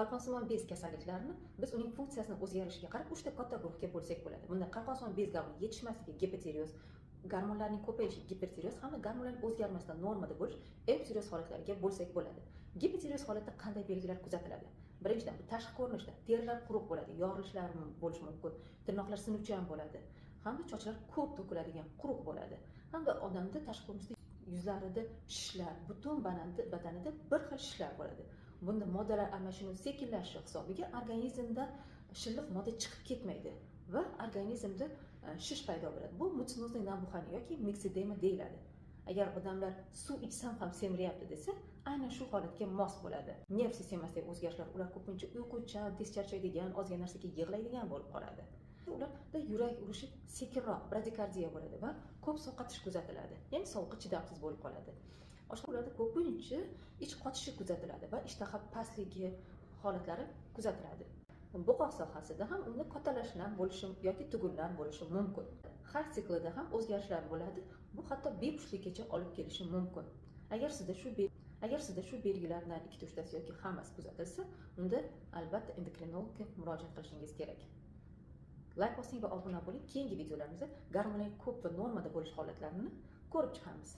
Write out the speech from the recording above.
Qalqonsimon bez kasalliklarini biz uning funksiyasini o'zgarishiga qarab 3 ta katta guruhga bo'lsak bo'ladi. Bunda qalqonsimon bez gavni yetishmasligi gipotireoz, gormonlarning ko'payishi gipertireoz hamda gormonlarning o'zgarmasidan normada bo'lish euptireoz holatlariga bo'lsak bo'ladi. Gipotireoz holatda qanday belgilar kuzatiladi? Birinchidan, bu tashqi ko'rinishda terilar quruq bo'ladi, yorilishlar bo'lishi mumkin, tirnoqlar sinuvchan bo'ladi, hamda sochlar ko'p to'kiladigan, quruq bo'ladi. Hamda odamda tashqi ko'rinishda yuzlarida shishlar, butun badanida bir xil shishlar bo'ladi. Bunda moddalar almashinuvi sekinlashishi hisobiga organizmda shilliq modda chiqib ketmaydi va organizmda shish paydo bo'ladi. Bu mutsinozniy nabuhani yoki miksedema deyiladi. Agar odamlar suv ichsam ham semiryapti desa, aynan shu holatga mos bo'ladi. Nerv sistemasidagi o'zgarishlar, ular ko'pincha uyquchan, tez charchaydigan, ozgina narsaga yig'laydigan bo'lib qoladi. Ularda yurak urishi sekinroq, bradikardiya bo'ladi va ko'p sovqotish kuzatiladi. Ya'ni sovuqqa chidamsiz bo'lib qoladi. Ularda ko'pincha ich qotishi kuzatiladi va ishtaha pastligi holatlari kuzatiladi. Bo'qoq sohasida ham unda kattalashlar bo'lishi yoki tugunlar bo'lishi mumkin. Har siklida ham o'zgarishlar bo'ladi. Bu hatto bepushtlikkacha olib kelishi mumkin. Agar sizda shu belgilardan 2-3tasi yoki hammasi kuzatilsa, unda albatta endokrinologga murojaat qilishingiz kerak. Like bosing va obuna bo'ling. Keyingi videolarimizda gormonal ko'p va normada bo'lish holatlarini ko'rib chiqamiz.